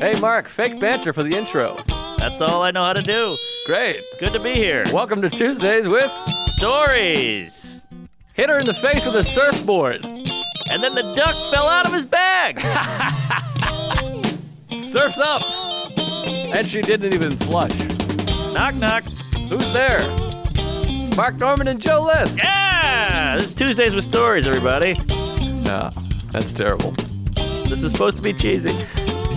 Hey, Mark, fake banter for the intro. That's all I know how to do. Great. Good to be here. Welcome to Tuesdays with Stories. Hit her in the face with a surfboard. And then the duck fell out of his bag. Surf's up. And she didn't even flush. Knock, knock. Who's there? Mark Norman and Joe List. Yeah! This is Tuesdays with Stories, everybody. No, that's terrible. This is supposed to be cheesy.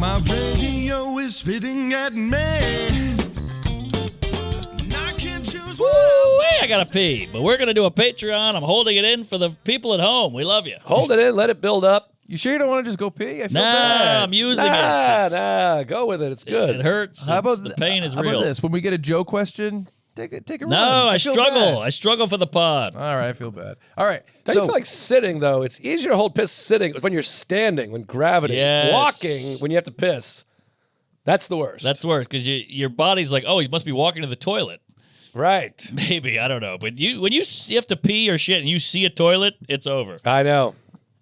My radio is spitting at me. And I can't choose Woo! what I gotta pee, but we're gonna do a Patreon. I'm holding it in for the people at home. We love you. Hold it in, let it build up. You sure you don't want to just go pee? I feel Nah, bad. I'm using Nah, go with it. It's it. good. It hurts. How about the pain is how real. about this? When we get a Joe question, take a run. No, I feel struggle. bad. I struggle for the pod. All right, I feel bad. All right. Don't you feel like sitting, though? It's easier to hold piss sitting when you're standing, when gravity. Yes. Walking, when you have to piss. That's the worst. That's worse because your body's like, oh, he must be walking to the toilet. right. Maybe, I don't know. But when you have to pee or shit and you see a toilet, it's over. I know.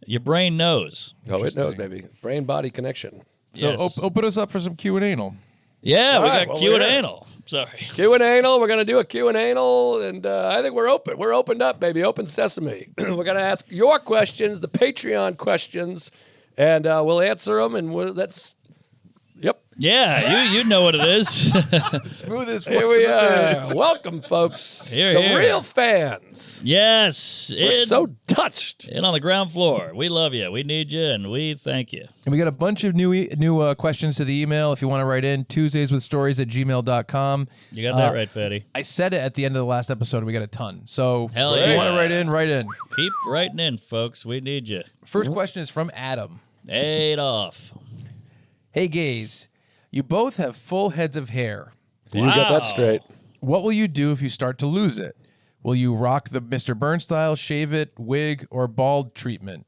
Your brain knows. Oh, it knows, baby. Brain-body connection. So Yes. open us up for some Q and anal. Yeah, we All right, got well, Q and we're in. anal. Sorry. Q and anal. We're gonna do a Q and anal, and I think we're open. We're opened up, baby. Open sesame. We're gonna ask your questions, the Patreon questions, and we'll answer them. And that's. Yep. Yeah, you know what it is. Smooth as Here we are. Welcome, folks. Here, the here. real fans. Yes. We're so touched. In on the ground floor. We love you. We need you, and we thank you. And we got a bunch of new questions to the email. If you want to write in, tuesdayswithstories@gmail.com. You got that right, Fatty. I said it at the end of the last episode. We got a ton. So Hell if you yeah. want to write in, write in. Keep writing in, folks. We need you. First question is from Adam. Adolf. Hey, gays. You both have full heads of hair. You got Wow. that straight. What will you do if you start to lose it? Will you rock the Mr. Burns style, shave it, wig, or bald treatment?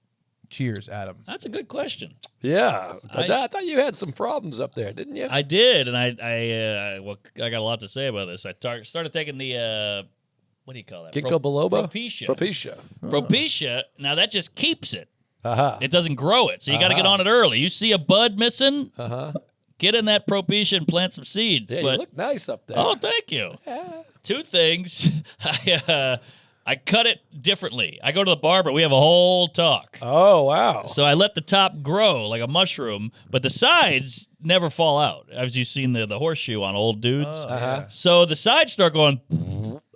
Cheers, Adam. That's a good question. Yeah. I- I thought you had some problems up there, didn't you? I did, and I got a lot to say about this. I started taking the what do you call that? Ginkgo biloba? Propecia. Propecia. Propecia. Now that just keeps it. Uh-huh. It doesn't grow it, so you got to get on it early. You see a bud missing, get in that Propecia and plant some seeds. Yeah, but you look nice up there. oh, thank you. Two things. I cut it differently. I go to the barber. We have a whole talk. Oh, wow. So I let the top grow like a mushroom, but the sides never fall out, as you've seen the horseshoe on old dudes. So the sides start going,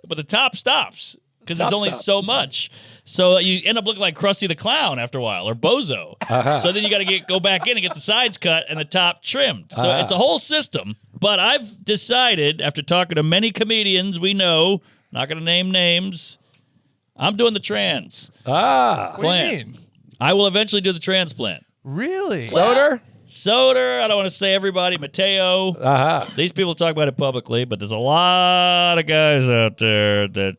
but the top stops because there's only Stop. so much. So you end up looking like Krusty the Clown after a while, or Bozo. So then you got to go back in and get the sides cut and the top trimmed. So it's a whole system. But I've decided, after talking to many comedians we know, not going to name names, I'm doing the trans. Ah. What do you Plant. mean? I will eventually do the transplant. Really? Soder? Soder, I don't want to say everybody, Mateo. These people talk about it publicly, but there's a lot of guys out there that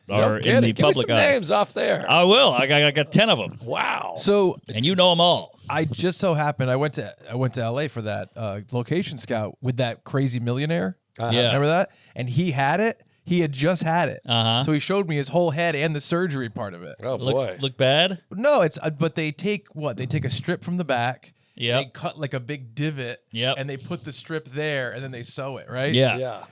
are No in kidding. the Give me public some eye. names off there. I will. I got 10 of them, Wow. So and you know them all. I just so happened I went to LA for that location scout with that crazy millionaire. Yeah. Remember that? And he had it. He had just had it. Uh-huh. So he showed me his whole head and the surgery part of it. Oh, boy. Look bad. No, it's but they take what? They take a strip from the back. Yep. They cut like a big divot. Yep. And they put the strip there, and then they sew it. Right. Yeah. Yeah.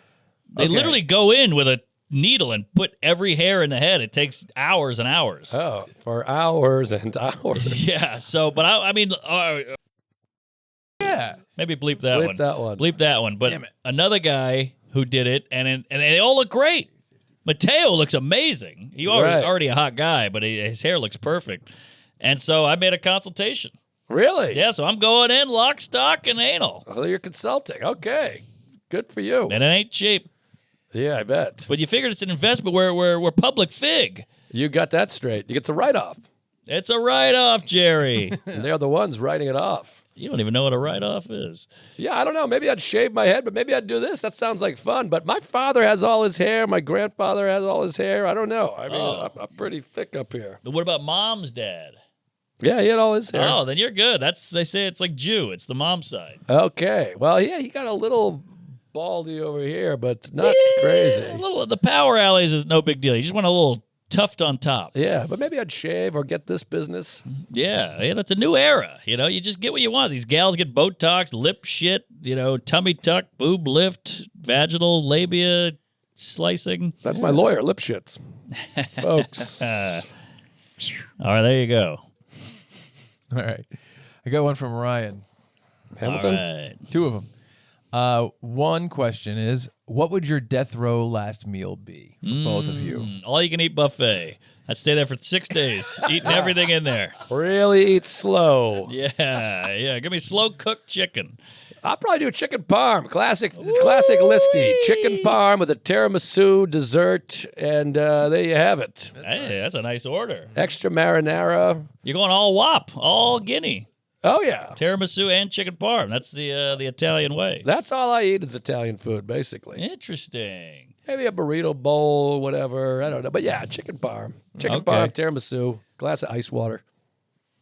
They Okay. literally go in with a needle and put every hair in the head. It takes hours and hours. Oh, for hours and hours. Yeah. So, but I mean, Yeah. maybe bleep that Bleep one. that one. Bleep that one. But Damn it. another guy who did it, and they all look great. Mateo looks amazing. He Right. already a hot guy, but his hair looks perfect. And so I made a consultation. Really? Yeah, so I'm going in lock, stock, and anal. Oh, you're consulting. Okay. Good for you. And it ain't cheap. Yeah, I bet. But you figured it's an investment. We're public fig. You got that straight. You get the write-off. It's a write-off, Jerry. And they're the ones writing it off. You don't even know what a write-off is. Yeah, I don't know. Maybe I'd shave my head, but maybe I'd do this. That sounds like fun. But my father has all his hair. My grandfather has all his hair. I don't know. I mean, I'm pretty thick up here. But what about mom's dad? Yeah, he had all his hair. Oh, then you're good. They say it's like Jew. It's the mom's side. Okay. Well, yeah, he got a little baldy over here, but not crazy. The power alleys is no big deal. You just want a little tuft on top. Yeah, but maybe I'd shave or get this business. Yeah, it's a new era. You just get what you want. These gals get Botox, lip shit, tummy tuck, boob lift, vaginal labia slicing. That's my lawyer, lip shits. Folks. All right, there you go. All right. I got one from Ryan. Hamilton? All right. Two of them. One question is, what would your death row last meal be for both of you? All you can eat buffet. I'd stay there for 6 days, eating everything in there. Really eat slow. Yeah. Give me slow cooked chicken. I'll probably do a chicken parm. Classic listy. Chicken parm with a tiramisu dessert, and there you have it. Hey, that's a nice order. Extra marinara. You're going all WOP, all Guinea. Oh, yeah. Tiramisu and chicken parm. That's the Italian way. That's all I eat is Italian food, basically. Interesting. Maybe a burrito bowl, whatever. I don't know. But yeah, chicken parm. Chicken Okay. parm, tiramisu, glass of ice water.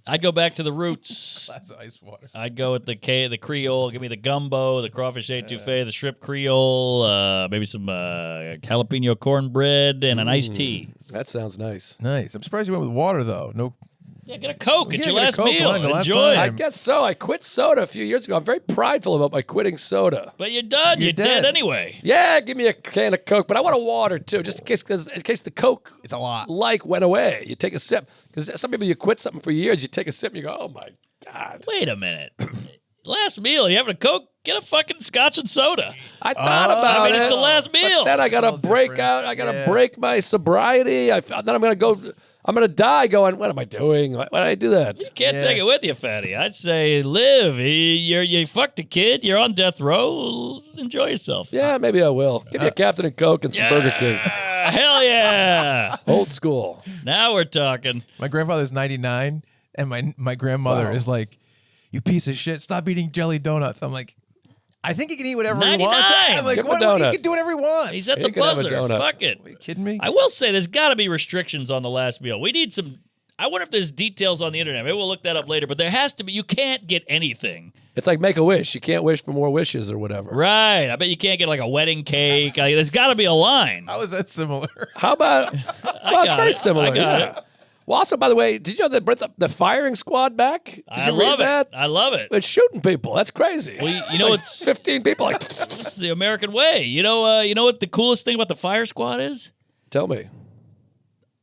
I'd go back to the roots. That's ice water. I'd go with the Creole. Give me the gumbo, the crawfish etouffee, the shrimp Creole, maybe some jalapeno cornbread, and an iced tea. That sounds nice. Nice. I'm surprised you went with water, though. No. Yeah, get a Coke. It's Yeah, your get a last Coke, meal. Glenn, the last Enjoy time. I it. guess so. I quit soda a few years ago. I'm very prideful about my quitting soda. But you're done. You're You're dead dead. anyway. Yeah, give me a can of Coke, but I want a water too, just in case the Coke It's a lot. went away. You take a sip because some people you quit something for years, you take a sip and you go, oh my god. Wait a minute. Last meal. You having a Coke? Get a fucking scotch and soda. I thought about I mean, it. it's the last meal. But then I gotta Little break difference. out. I gotta Yeah. break my sobriety. Then I'm gonna die going, what am I doing? Why did I do that? Can't Yeah. take it with you, fatty. I'd say live. You fucked a kid. You're on death row. Enjoy yourself. Yeah, maybe I will. Give me a Captain and Coke and some Burger King. Hell yeah. Old school. Now we're talking. My grandfather's 99, and my grandmother Wow. is like, "You piece of shit! Stop eating jelly donuts." I'm like, I think he can eat whatever he 99. wants. I'm like, Give him a what? He donut. can do whatever he wants. He's at You the can have a buzzer. donut. Fuck it. Are you kidding me? I will say there's got to be restrictions on the last meal. We need some. I wonder if there's details on the internet. Maybe we'll look that up later. But there has to be. You can't get anything. It's like make a wish. You can't wish for more wishes or whatever. Right. I bet you can't get like a wedding cake. There's got to be a line. How is that similar? How about? Well, it's got very it. similar. I got yeah. it. Well, also, by the way, did you know they brought the firing squad back? Did I you read love that? it. I love it. It's shooting people. That's crazy. Well, you It's know like it's 15 people. Like, it's the American way. You know what the coolest thing about the fire squad is? tell me.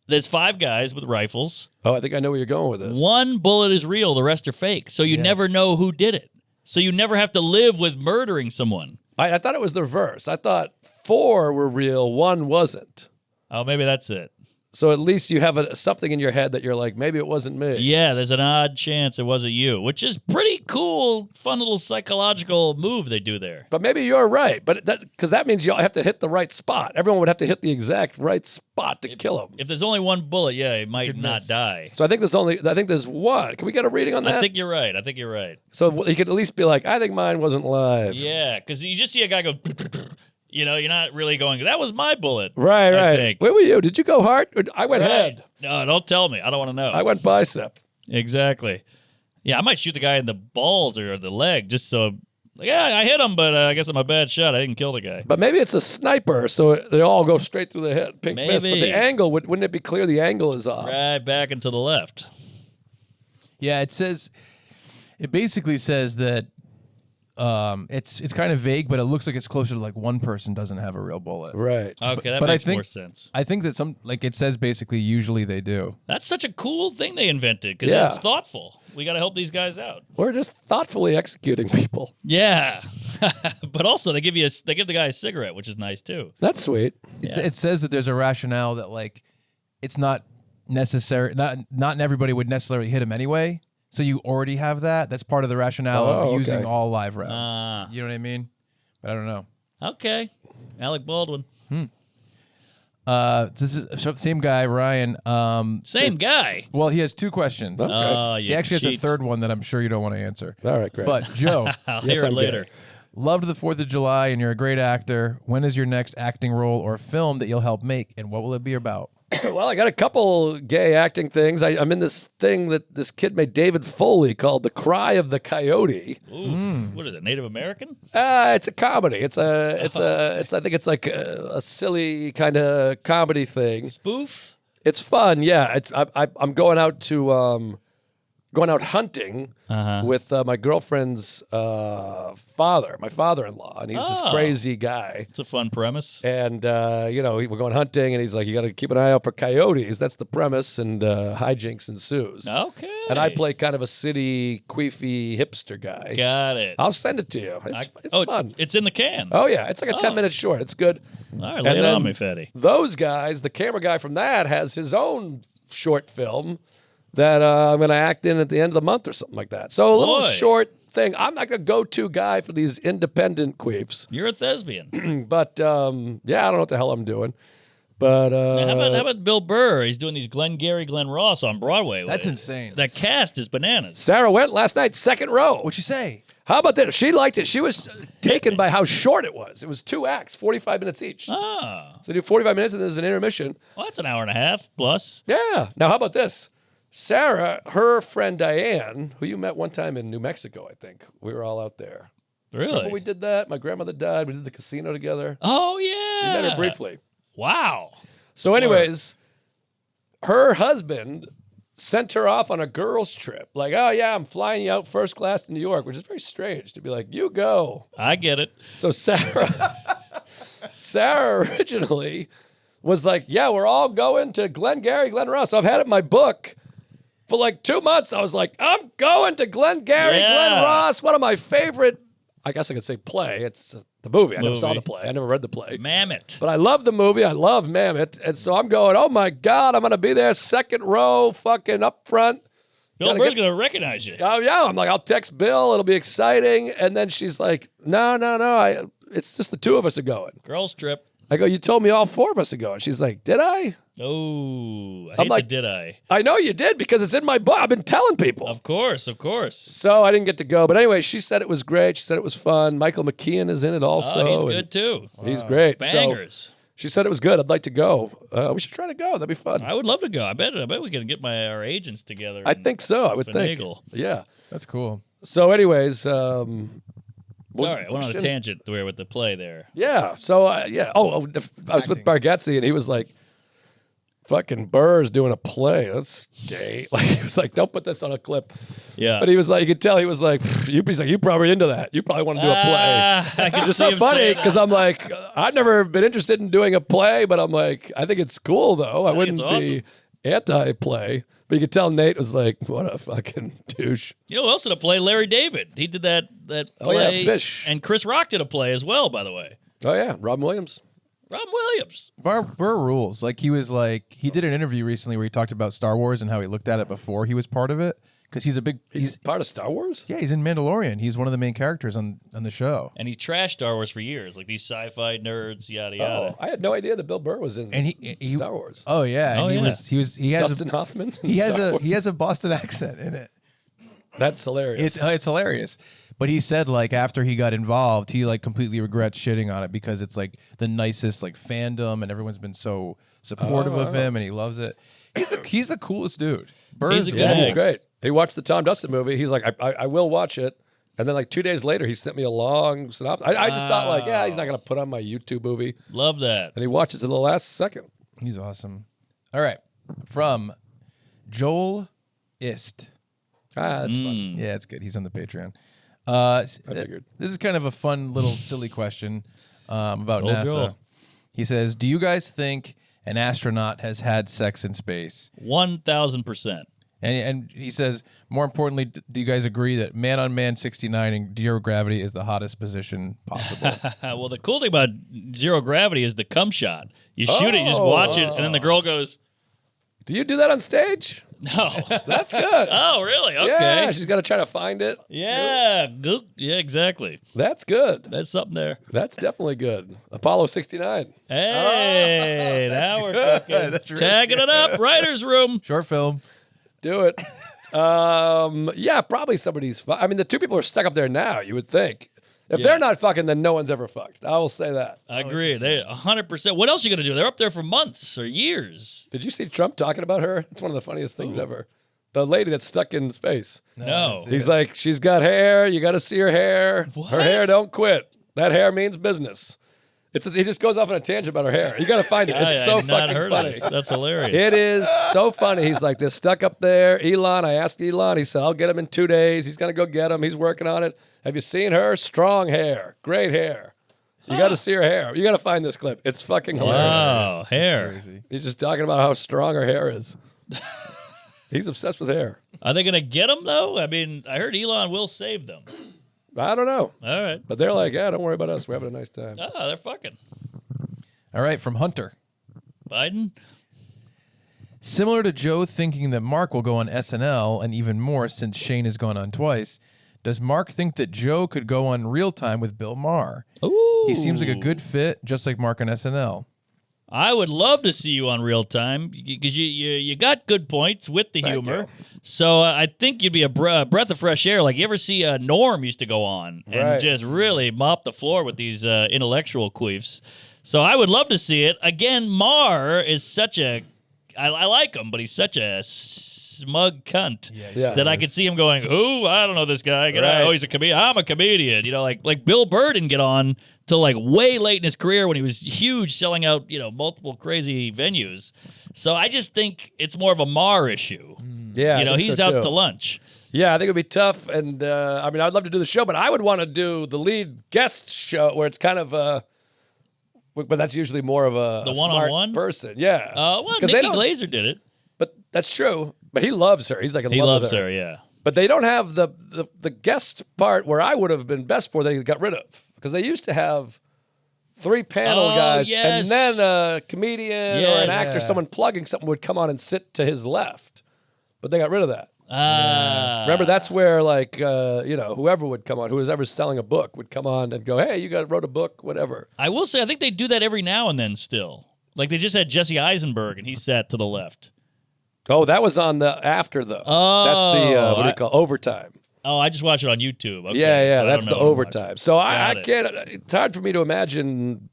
There's 5 guys with rifles. Oh, I think I know where you're going with this. One bullet is real. The rest are fake. So you never know who did it. So you never have to live with murdering someone. I thought it was the reverse. I thought 4 were real, 1 wasn't. Oh, maybe that's it. So at least you have something in your head that you're like, maybe it wasn't me. Yeah, there's an odd chance it wasn't you, which is pretty cool, fun little psychological move they do there. But maybe you're right. But because that means you have to hit the right spot. Everyone would have to hit the exact right spot to kill him. If there's only one bullet, yeah, he might Could not miss. die. So I think there's 1. Can we get a reading on that? I think you're right. I think you're right. So you could at least be like, I think mine wasn't live. Yeah, because you just see a guy go, you're not really going, that was my bullet. Right, I right. think. Where were you? Did you go heart? Or I went head. No, don't tell me. I don't want to know. I went bicep. Exactly. Yeah, I might shoot the guy in the balls or the leg just so. Yeah, I hit him, but I guess I'm a bad shot. I didn't kill the guy. But maybe it's a sniper, so they all go straight through the head. Pink miss. But Maybe. the angle, wouldn't it be clear the angle is off? Right back and to the left. Yeah, it basically says that it's kind of vague, but it looks like it's closer to like one person doesn't have a real bullet. Right. Okay, that but I makes think- more sense. I think that it says basically usually they do. That's such a cool thing they invented because Yeah. it's thoughtful. We got to help these guys out. We're just thoughtfully executing people. Yeah, but also they give the guy a cigarette, which is nice too. That's sweet. It says that there's a rationale that like it's not necessary. Not everybody would necessarily hit him anyway. So you already have that. That's part of the rationale Oh, of using okay. all live rounds. Ah. You know what I mean? But I don't know. Okay, Alec Baldwin, This is same guy, Ryan. same guy. Well, he has 2 questions. Okay. Oh, you He actually has a cheat. third one that I'm sure you don't want to answer. All right, great. But Joe, I'll Yes, hear it I'm later. gay. loved the 4th of July and you're a great actor. When is your next acting role or film that you'll help make, and what will it be about? Well, I got a couple gay acting things. I'm in this thing that this kid made, David Foley, called The Cry of the Coyote. Ooh, what is it? Native American? It's a comedy. I think it's like a silly kind of comedy thing. Spoof? It's fun, yeah. I'm going out to going out hunting with my girlfriend's father, my father-in-law, and he's this Oh. crazy guy. It's a fun premise. And we're going hunting, and he's like, "You got to keep an eye out for coyotes." That's the premise, and hijinks ensues. Okay. And I play kind of a city queefy hipster guy. Got it. I'll send it to you. It's fun. It's in the can. Oh yeah, it's like a 10-minute short. It's good. All right, lay And it on then me, fatty. Those guys, the camera guy from that, has his own short film that I'm going to act in at the end of the month or something like that. So a little Boy. short thing. I'm not a go-to guy for these independent queefs, You're a thespian. but I don't know what the hell I'm doing. But how about Bill Burr? He's doing these Glenn Gary, Glenn Ross on Broadway. That's insane. That cast is bananas. Sarah went last night, second row. What'd you say? How about that? She liked it. She was taken by how short it was. It was 2 acts, 45 minutes each. Ah, So you do 45 minutes and there's an intermission. well, that's an hour and a half plus. Yeah. Now, how about this? Sarah, her friend Diane, who you met one time in New Mexico, I think. We were all out there. Really? Remember we did that? My grandmother died. We did the casino together. Oh We yeah. met her briefly. Wow. So, anyways, her husband sent her off on a girls' trip. Like, oh, yeah, I'm flying you out first class to New York, which is very strange to be like, you go. I get it. So Sarah originally was like, yeah, we're all going to Glenn Gary, Glenn Ross. So I've had it in my book for like 2 months. I was like, I'm going to Glenn Gary, Yeah. Glenn Ross. One of my favorite, I guess I could say play. It's the movie. I never saw Movie. the play. I never read the play. Mammoth. But I love the movie. I love Mammoth. And so I'm going, oh my God, I'm going to be there second row, fucking up front. Bill Gotta Burr's get- gonna recognize you. Oh yeah, I'm like, I'll text Bill. It'll be exciting. And then she's like, no. It's just the two of us are going. Girls trip. I go, you told me all four of us are going. She's like, did I? Oh, I I'm hate like- the did I? I know you did because it's in my book. I've been telling people. Of course. So I didn't get to go. But anyway, she said it was great. She said it was fun. Michael McKean is in it also. Oh, he's and good too. He's great. Bangers. So she said it was good. I'd like to go. We should try to go. That'd be fun. I would love to go. I bet we can get our agents together. I and think so. I would think. finagle. Yeah. That's cool. So anyways, what was All the right, I went on a question? tangent there with the play there. Yeah. So yeah. I was with Bargatze and he was like, "Fucking Burr's doing a play. That's gay." Like he was like, "Don't put this on a clip." Yeah. But he was like, you could tell he was like, he's like, "You probably into that. You probably want to do a play." I can It's see so him funny saying because I'm like, I've never been interested in doing a play, but I'm like, I think it's cool though. I think wouldn't it's be anti-play. But you could tell Nate was like, "What a fucking douche." You know who else did a play? Larry David. He did that Oh, yeah, play. Fish. And Chris Rock did a play as well, by the way. Oh yeah, Robin Williams. Rob Williams. Burr rules. Like he did an interview recently where he talked about Star Wars and how he looked at it before he was part of it because he's Part of Star Wars. he's in Mandalorian. He's one of the main characters on the show. And he trashed Star Wars for years, like these sci-fi nerds, yada Oh, yada. I had no idea that Bill Burr was in And he Star Wars. Oh yeah, and Oh, yeah. he has Dustin Hoffman. in he has Star Wars. he has a Boston accent in it. That's hilarious. It's hilarious. But he said like after he got involved, he like completely regrets shitting on it because it's like the nicest like fandom and everyone's been so supportive of him and he loves it. He's the coolest dude. Burr's He's a the good Yeah, he's Thanks. great. He watched the Tom Dustin movie. He's like, I will watch it. And then like 2 days later, he sent me a long synopsis. I just thought like, yeah, he's not going to put on my YouTube movie. Love that. And he watched it to the last second. He's awesome. All right. From Joel Ist. That's fun. Yeah, it's good. He's on the Patreon. I figured. This is kind of a fun little silly question about Oh, NASA. Joel. He says, "Do you guys think an astronaut has had sex in space?" 1,000%. And he says, more importantly, do you guys agree that man-on-man 69 in zero gravity is the hottest position possible? Well, the cool thing about zero gravity is the cum shot. You shoot it, you just watch it, and then the girl goes, Do you do that on stage? "No." That's good. Oh, really? Okay. Yeah, she's got to try to find it. Yeah. Goop. Yeah, exactly. That's good. That's something there. That's definitely good. Apollo 69. Hey, now we're cooking. That's really Tagging it up. Writer's room. Short film. Do it. Yeah, probably somebody's. I mean, the two people are stuck up there now. You would think. If they're not fucking, then no one's ever fucked. I will say that. I agree. They 100%. What else are you going to do? They're up there for months or years. Did you see Trump talking about her? It's one of the funniest things ever. The lady that's stuck in space. No. He's like, she's got hair. You got to see her hair. Her hair don't quit. That hair means business. He just goes off on a tangent about her hair. You got to find it. It's so I did not fucking heard funny. of this. That's hilarious. It is so funny. He's like, they're stuck up there. Elon, I asked Elon. He said, I'll get him in 2 days. He's going to go get him. He's working on it. Have you seen her? Strong hair. Great hair. You got to see her hair. You got to find this clip. It's fucking hilarious. Wow, hair. Crazy. He's just talking about how strong her hair is. He's obsessed with hair. Are they going to get them, though? I mean, I heard Elon will save them. I don't know. All right. But they're like, yeah, don't worry about us. We're having a nice time. Oh, they're fucking. All right, from Hunter. Biden? Similar to Joe thinking that Mark will go on SNL, and even more since Shane has gone on twice, does Mark think that Joe could go on Real Time with Bill Maher? Ooh. He seems like a good fit, just like Mark on SNL. I would love to see you on Real Time because you got good points with the Thank humor. you. So I think you'd be a breath of fresh air. Like you ever see Norm used to go on and Right. just really mop the floor with these intellectual queefs. So I would love to see it. Again, Maher is such a I like him, but he's such a smug cunt Yeah. that I could see him going, "Ooh, I don't know this guy. Right. Oh, he's a comedian. I'm a comedian." You know, like Bill Burr didn't get on till like way late in his career when he was huge, selling out multiple crazy venues. So I just think it's more of a Maher issue. Yeah, I think He's so, out too. to lunch. Yeah, I think it'd be tough. And I mean, I'd love to do the show, but I would want to do the lead guest show where it's kind of but that's usually more of a The smart one-on-one? person. Yeah. Well, 'Cause they Nikki don't- Glazer did it. But that's true. But he loves her. He's like in He love loves with her, yeah. But they don't have the guest part where I would have been best for. They got rid of because they used to have 3 panel Oh, guys, yes. and then a comedian or an Yes. actor, someone plugging something would come on and sit to his left. But they got rid of that. Remember, that's where whoever would come on, who was ever selling a book, would come on and go, "Hey, you wrote a book, whatever." I will say, I think they do that every now and then still. Like they just had Jesse Eisenberg, and he sat to the left. Oh, that was on the after though. Oh, That's the what do you call overtime? Oh, I just watch it on YouTube. Okay, Yeah, so I that's don't the know overtime. So I Got it. can't. It's hard for me to imagine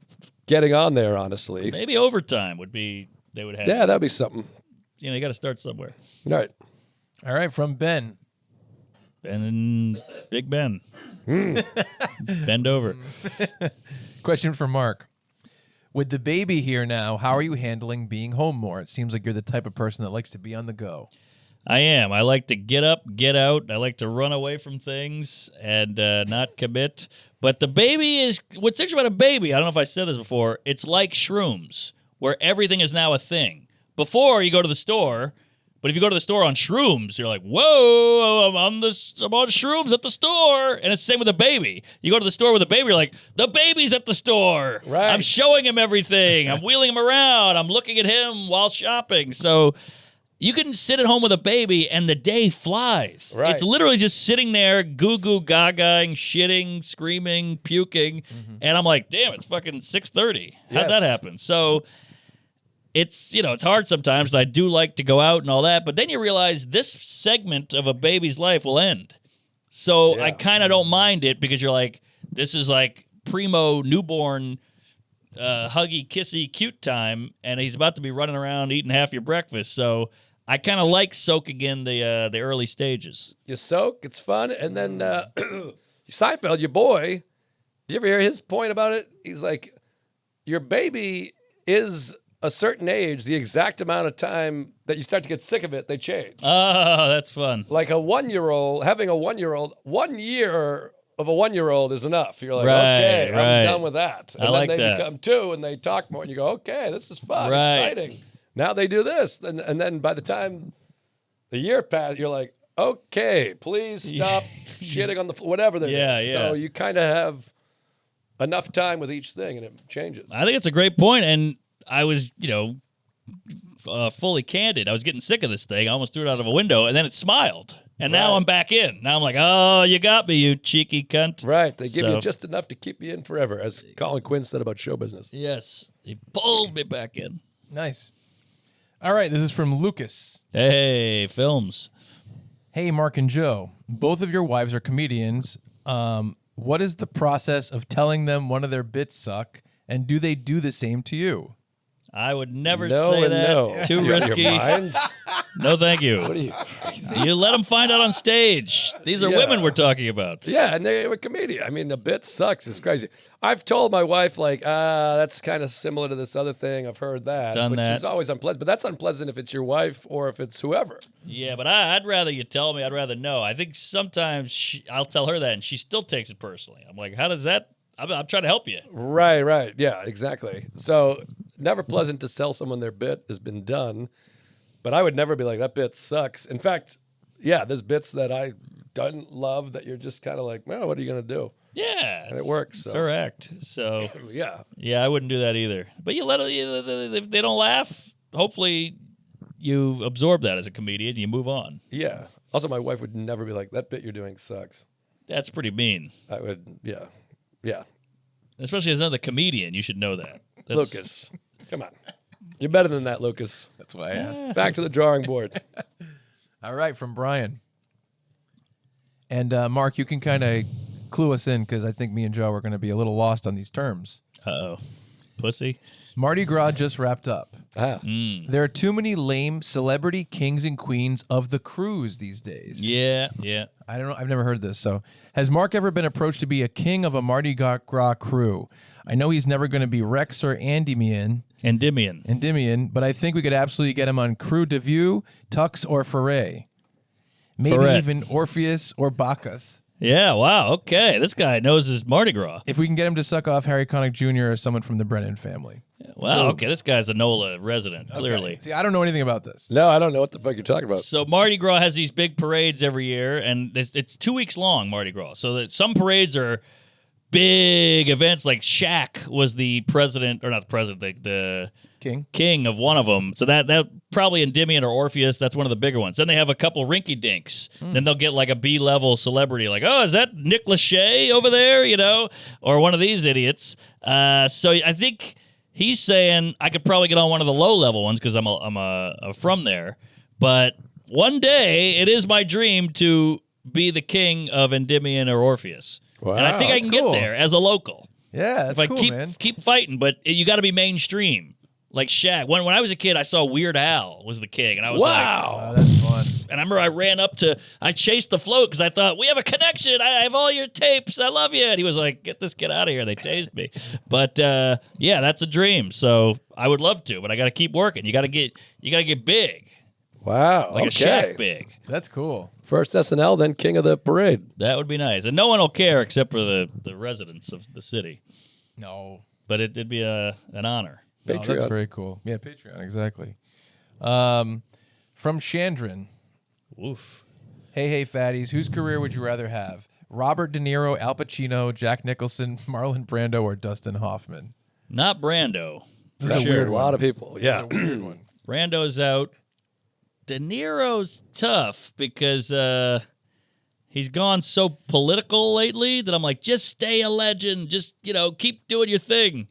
getting on there, honestly. Maybe overtime would be they would have. Yeah, that'd be something. You got to start somewhere. All right. All right, from Ben. Big Ben. Bend over. Question for Mark. With the baby here now, how are you handling being home more? It seems like you're the type of person that likes to be on the go. I am. I like to get up, get out. I like to run away from things and not commit. But the baby is what's interesting about a baby. I don't know if I said this before. It's like shrooms, where everything is now a thing. Before you go to the store, but if you go to the store on shrooms, you're like, "Whoa, I'm on shrooms at the store." And it's the same with a baby. You go to the store with a baby, you're like, "The baby's at the store. Right. I'm showing him everything. I'm wheeling him around. I'm looking at him while shopping." So you can sit at home with a baby and the day flies. Right. It's literally just sitting there, goo goo gagaing, shitting, screaming, puking. And I'm like, damn, it's fucking 6:30. How'd Yes. that happen? So it's, it's hard sometimes, and I do like to go out and all that. But then you realize this segment of a baby's life will end. So I Yeah. kind of don't mind it because you're like, this is like primo newborn huggy, kissy, cute time, and he's about to be running around eating half your breakfast. So I kind of like soaking in the early stages. You soak, it's fun, and then Seinfeld, your boy. Did you ever hear his point about it? He's like, your baby is a certain age, the exact amount of time that you start to get sick of it, they change. Oh, that's fun. Like a 1-year-old, having a 1-year-old, 1 year of a 1-year-old is enough. You're like, Right, okay, right. I'm done with that. And I like then they that. become 2 and they talk more and you go, okay, this is fun, Right. exciting. Now they do this. And then by the time the year passes, you're like, okay, please stop shitting on the floor, whatever they're Yeah, doing. yeah. So you kind of have enough time with each thing and it changes. I think it's a great point, and I was, fully candid. I was getting sick of this thing. I almost threw it out of a window, and then it smiled. And now Right. I'm back in. Now I'm like, oh, you got me, you cheeky cunt. Right. They give So- you just enough to keep you in forever, as Colin Quinn said about show business. Yes. He pulled me back in. Nice. All right, this is from Lucas. Hey, films. Hey, Mark and Joe. Both of your wives are comedians. What is the process of telling them one of their bits suck, and do they do the same to you? I would never No say and that. no. Too Your risky. mind? No, thank you. What are you? You let them find out on stage. These are Yeah. women we're talking about. Yeah, and they're a comedian. I mean, the bit sucks. It's crazy. I've told my wife, like, that's kind of similar to this other thing. I've heard that. Done which that. is always unpleasant. But that's unpleasant if it's your wife or if it's whoever. Yeah, but I'd rather you tell me. I'd rather know. I think sometimes I'll tell her that, and she still takes it personally. I'm like, how does that? I'm trying to help you. Right. Yeah, exactly. So never pleasant to tell someone their bit has been done. But I would never be like, that bit sucks. In fact, yeah, there's bits that I don't love that you're just kind of like, well, what are you going to do? Yeah, And it works, so. Correct. So Yeah. I wouldn't do that either. But you let if they don't laugh, hopefully you absorb that as a comedian. And you move on. Yeah. Also, my wife would never be like, that bit you're doing sucks. That's pretty mean, I would, yeah. Yeah. especially as another comedian. You should know that. Lucas, come on. You're better than that, Lucas. That's why I asked. Back to the drawing board. All right, from Brian. And Mark, you can kind of clue us in because I think me and Joe are going to be a little lost on these terms. Uh-oh. Pussy. Mardi Gras just wrapped up. Ah. There are too many lame celebrity kings and queens of the cruise these days. Yeah. I don't know. I've never heard this. So, has Mark ever been approached to be a king of a Mardi Gras crew? I know he's never going to be Rex or Endymion, but I think we could absolutely get him on Crew de Vue, Tux, or Foray. Maybe Correct. even Orpheus or Bacchus. Yeah, wow. Okay. This guy knows his Mardi Gras. If we can get him to suck off Harry Connick Jr. or someone from the Brennan family. Wow, okay. This guy's a NOLA resident, clearly. See, I don't know anything about this. No, I don't know what the fuck you're talking about. So Mardi Gras has these big parades every year, and it's 2 weeks long, Mardi Gras. So that some parades are big events, like Shaq was the president, or not the president, the king of one of them. So that probably Endymion or Orpheus, that's one of the bigger ones. Then they have a couple rinky dinks. Then they'll get like a B-level celebrity, like, oh, is that Nick Lachey over there, or one of these idiots. So I think he's saying I could probably get on one of the low-level ones because I'm from there. But one day, it is my dream to be the king of Endymion or Orpheus. Wow, and I think I that's can cool. get there as a local. Yeah, that's If I cool, man. keep fighting, but you got to be mainstream. Like Shaq. When I was a kid, I saw Weird Al was the king, and I was Wow. Oh, that's fun. and I remember I ran up I chased the float because I thought, we have a connection. I have all your tapes. I love you. And he was like, get this kid out of here. They tased me. But yeah, that's a dream. So I would love to, but I got to keep working. You got to get big, Wow. like okay. a Shaq big. That's cool. First SNL, then king of the parade. That would be nice. And no one will care except for the residents of the city. No. But it'd be an honor. No, that's Patreon. very cool. Yeah, Patreon, exactly. From Chandran. Oof. Hey, fatties. Whose career would you rather have? Robert De Niro, Al Pacino, Jack Nicholson, Marlon Brando, or Dustin Hoffman? Not Brando. That's weird a one. lot of people. Yeah. Weird one. Brando's out. De Niro's tough because he's gone so political lately that I'm like, just stay a legend. Just, keep doing your thing.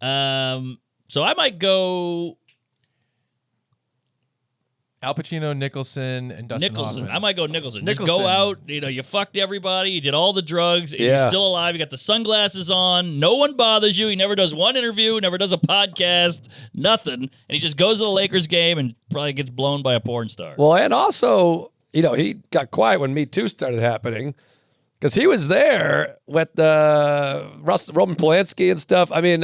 So I might go Al Pacino, Nicholson, and Dustin Nicholson. Hoffman. I might go Nicholson. Just Nicholson. go out. You fucked everybody. You did all the drugs. And Yeah. You're still alive. You got the sunglasses on. No one bothers you. He never does one interview. Never does a podcast. Nothing. And he just goes to the Lakers game and probably gets blown by a porn star. Well, and also, he got quiet when Me Too started happening because he was there with Roman Polanski and stuff. I mean,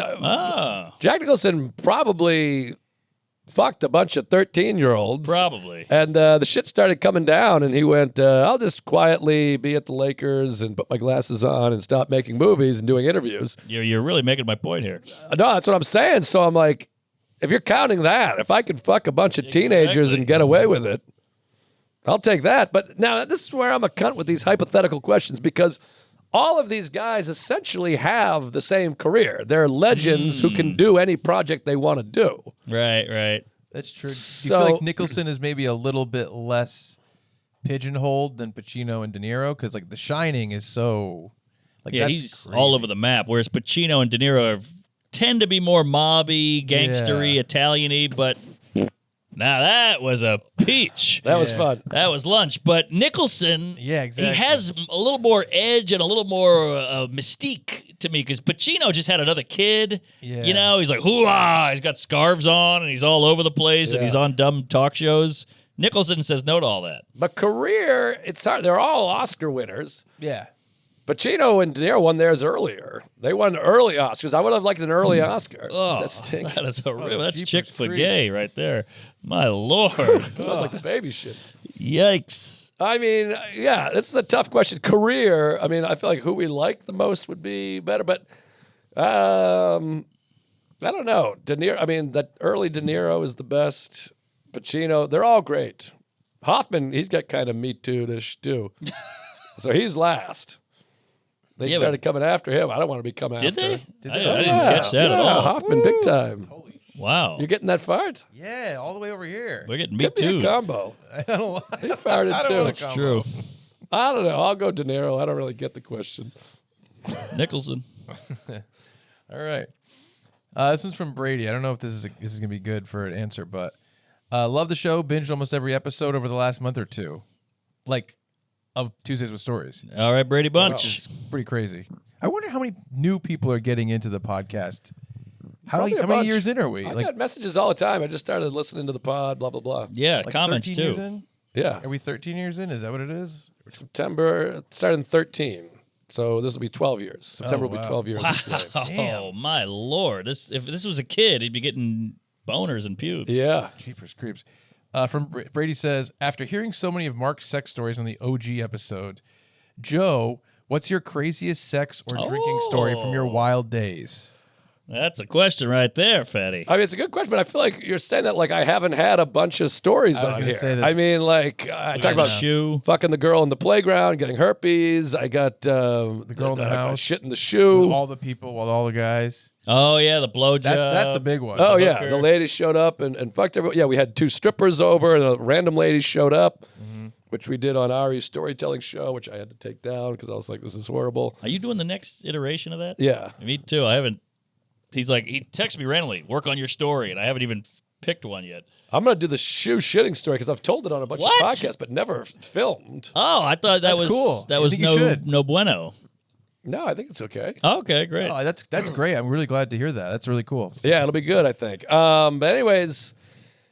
Jack Nicholson probably fucked a bunch of 13-year-olds. Probably. And the shit started coming down, and he went, I'll just quietly be at the Lakers and put my glasses on and stop making movies and doing interviews. You're really making my point here. No, that's what I'm saying. So I'm like, if you're counting that, if I could fuck a bunch of teenagers and get away with it, I'll take that. But now this is where I'm a cunt with these hypothetical questions because all of these guys essentially have the same career. They're legends who can do any project they want to do. Right. That's true. Do you So- feel like Nicholson is maybe a little bit less pigeonholed than Pacino and De Niro? Because, The Shining is so... Yeah, that's he's crazy. all over the map. Whereas Pacino and De Niro tend to be more mobby, gangstery, Yeah. Italian-y, but now that was a peach. That was fun. That was lunch. But Nicholson, Yeah, exactly. he has a little more edge and a little more mystique to me because Pacino just had another kid. Yeah. He's like, hoo-ah! He's got scarves on and he's all over the place and Yeah. he's on dumb talk shows. Nicholson says no to all that. But career, it's hard. They're all Oscar winners. Yeah. Pacino and De Niro won theirs earlier. They won early Oscars. I would have liked an early Oscar. Oh, That stinks. that is that's Jeepers chick for creeps. gay right there. My lord. Smells like the baby shits. Yikes. I mean, yeah, this is a tough question. Career, I mean, I feel like who we like the most would be better, but I don't know. De Niro, I mean, that early De Niro is the best. Pacino, they're all great. Hoffman, he's got kind of Me Too-ish too. So he's last. They Yeah, started coming after him. I don't want to be coming Did after. they? I didn't Yeah, catch that at yeah, all. Hoffman, big time. Wow. You getting that fart? Yeah, all the way over here. We're getting me Give me too. a combo. I don't He farted I don't want too. a combo. True. I don't know. I'll go De Niro. I don't really get the question. Nicholson. All right. This one's from Brady. I don't know if this is gonna be good for an answer, but love the show. Binged almost every episode over the last month or two, like of Tuesdays with Stories. All right, Brady Bunch. It's pretty crazy. I wonder how many new people are getting into the podcast. Probably a How many bunch. years in are we? I Like got messages all the time. I just started listening to the pod, blah, blah, blah. Yeah, like comments 13 too. years in? Yeah. Are we 13 years in? Is that what it is? September, it started in 13. So this will be 12 years. September will be wow. 12 years a slave. Oh my lord! If this was a kid, he'd be getting boners and pubes. Yeah. Jeepers creeps. Brady says, after hearing so many of Mark's sex stories on the OG episode, Joe, what's your craziest sex or drinking story from your wild days? That's a question right there, Fatty. I mean, it's a good question, but I feel like you're saying that like I haven't had a bunch of stories I was on gonna here. say this. I mean, like I talked about shoe. fucking the girl in the playground, getting herpes. I got The girl in the house. shit in the shoe. All the people, all the guys. Oh yeah, the blowjob. That's the big one. Oh yeah, hooker. the ladies showed up and fucked everyone. Yeah, we had 2 strippers over, and a random lady showed up, which we did on Ari's storytelling show, which I had to take down because I was like, this is horrible. Are you doing the next iteration of that? Yeah, Me too. I haven't. He's like, he texts me randomly, work on your story, and I haven't even picked one yet. I'm gonna do the shoe shitting story because I've told it on a bunch What? of podcasts, but never filmed. Oh, I thought that That's was cool. That I was think you no should. no bueno. No, I think it's okay. Okay, great. Oh, that's great. I'm really glad to hear that. That's really cool. Yeah, it'll be good, I think. But anyways,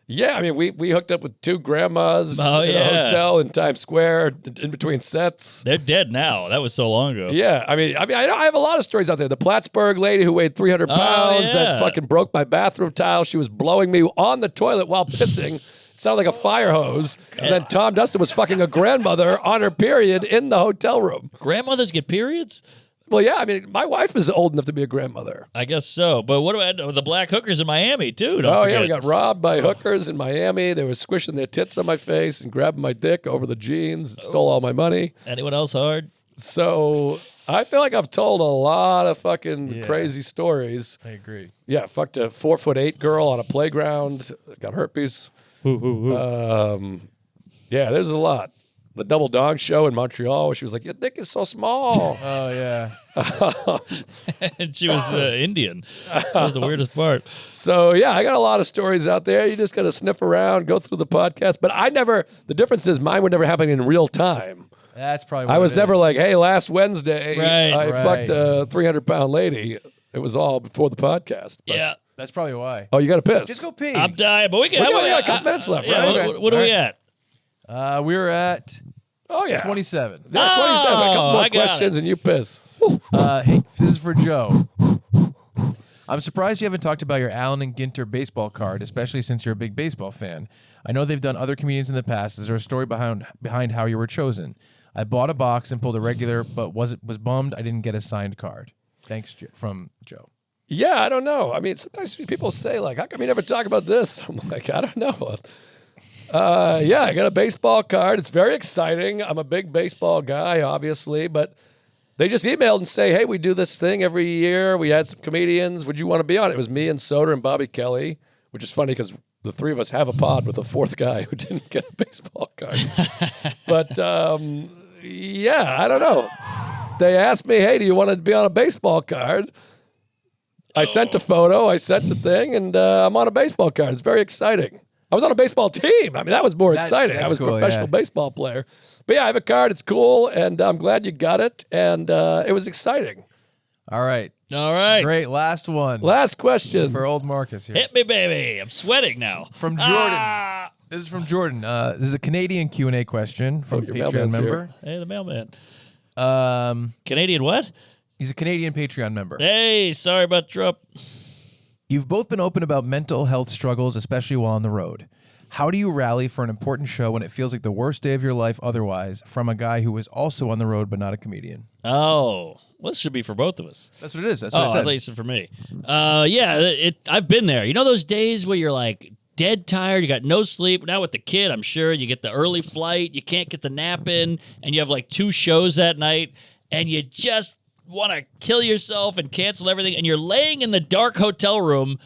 yeah, I mean, we hooked up with 2 grandmas Oh, in yeah. a hotel in Times Square in between sets. They're dead now. That was so long ago. Yeah, I mean, I have a lot of stories out there. The Plattsburgh lady who weighed 300 pounds that yeah. fucking broke my bathroom tile. She was blowing me on the toilet while pissing. It sounded like a fire hose. And then Tom Dustin was fucking a grandmother on her period in the hotel room. Grandmothers get periods? Well, yeah, I mean, my wife is old enough to be a grandmother. I guess so. But what about the black hookers in Miami too? Don't Oh, forget. yeah, we got robbed by hookers in Miami. They were squishing their tits on my face and grabbing my dick over the jeans and stole all my money. Anyone else hard? So I feel like I've told a lot of fucking Yeah. crazy stories. I agree. Yeah, fucked a 4'8" girl on a playground. Got herpes. Yeah, there's a lot. The Double Dog Show in Montreal, where she was like, "Your dick is so small." Oh yeah. And she was Indian. That was the weirdest part. So yeah, I got a lot of stories out there. You just gotta sniff around, go through the podcast. But I never. The difference is mine would never happen in real time. That's probably what I was it never is. like, "Hey, last Wednesday, Right, I right. fucked a 300-pound lady." It was all before the podcast. But- Yeah. That's probably why. Oh, you got to piss. Just go pee. I'm dying, but we can. We only got a couple minutes left, Yeah, right? what are we at? We were at Oh yeah, 27. Yeah, 27. A couple Oh, more I got questions, it. and you piss. Hey, this is for Joe. I'm surprised you haven't talked about your Allen and Ginter baseball card, especially since you're a big baseball fan. I know they've done other comedians in the past. Is there a story behind how you were chosen? I bought a box and pulled a regular, but was bummed I didn't get a signed card. Thanks, from Joe. Yeah, I don't know. I mean, sometimes people say like, "How come you never talk about this?" I'm like, I don't know. Yeah, I got a baseball card. It's very exciting. I'm a big baseball guy, obviously, but they just emailed and say, "Hey, we do this thing every year. We had some comedians. Would you want to be on it?" It was me and Soder and Bobby Kelly, which is funny because the 3 of us have a pod with a 4th guy who didn't get a baseball card. But yeah, I don't know. They asked me, "Hey, do you want to be on a baseball card?" I sent a photo, I sent the thing, and I'm on a baseball card. It's very exciting. I was on a baseball team. I mean, that was more exciting. I that's was a cool, professional yeah. baseball player. But yeah, I have a card. It's cool, and I'm glad you got it. And it was exciting. All right. All right. Great. Last one Last question. for old Marcus here. Hit me, baby. I'm sweating now. From Jordan. This is from Jordan. This is a Canadian Q&A question from a your Patreon mailman's here. member. Hey, the mailman. Um, Canadian what? he's a Canadian Patreon member. Hey, sorry about Trump. You've both been open about mental health struggles, especially while on the road. How do you rally for an important show when it feels like the worst day of your life otherwise from a guy who is also on the road but not a comedian? Oh, well, this should be for both of us. That's what it is. That's Oh, what I I said. thought you said for me. Yeah, I've been there. You know those days where you're like dead tired, you got no sleep. Now with the kid, I'm sure you get the early flight, you can't get the nap in, and you have like 2 shows that night, and you just want to kill yourself and cancel everything, and you're laying in the dark hotel room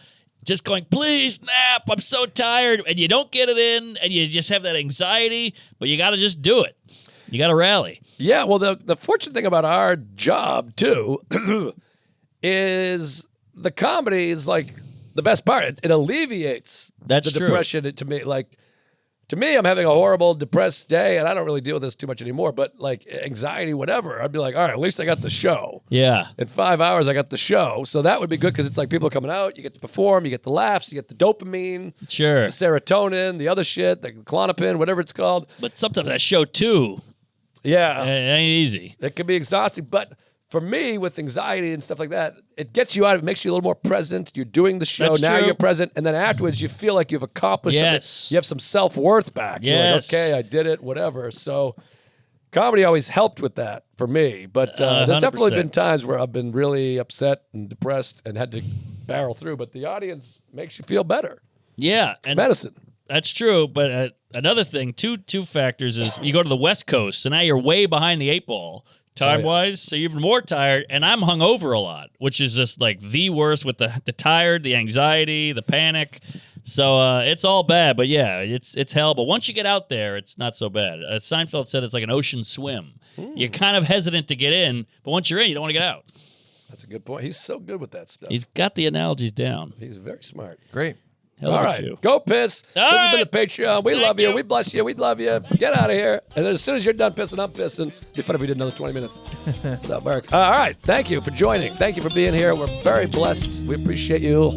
just going, please nap, I'm so tired, and you don't get it in, and you just have that anxiety, but you got to just do it. You got to rally. Yeah, well, the fortunate thing about our job, too, is the comedy is like the best part. It alleviates That's the true. depression to me. Like, to me, I'm having a horrible, depressed day, and I don't really deal with this too much anymore, but like anxiety, whatever, I'd be like, all right, at least I got the show. Yeah. In 5 hours, I got the show. So that would be good because it's like people coming out, you get to perform, you get the laughs, you get the dopamine, Sure. the serotonin, the other shit, the Klonopin, whatever it's called. But sometimes that show, too, Yeah. it ain't easy. It can be exhausting, but for me, with anxiety and stuff like that, it gets you out. It makes you a little more present. You're doing the show. That's Now true. you're present. And then afterwards, you feel like you've accomplished Yes. something. You have some self-worth back. Yes. You're like, okay, I did it, whatever. So comedy always helped with that for me. But there's definitely 100%. been times where I've been really upset and depressed and had to barrel through. But the audience makes you feel better. Yeah. And Medicine. that's true. But another thing, two factors is you go to the West Coast, so now you're way behind the 8 ball. Time-wise, so you're even more tired, and I'm hungover a lot, which is just like the worst with the tired, the anxiety, the panic. So it's all bad, but yeah, it's hell. But once you get out there, it's not so bad. Seinfeld said it's like an ocean swim. You're kind of hesitant to get in, but once you're in, you don't want to get out. That's a good point. He's so good with that stuff. He's got the analogies down. He's very smart. Great. Hell All of a right, Jew. go piss. All This has been right. the Patreon. We Thank love you. you. We bless you. We love you. Get out of here. And then as soon as you're done pissing, I'm pissing. It'd be fun if we did another 20 minutes. What's up, Mark? All right. Thank you for joining. Thank you for being here. We're very blessed. We appreciate you.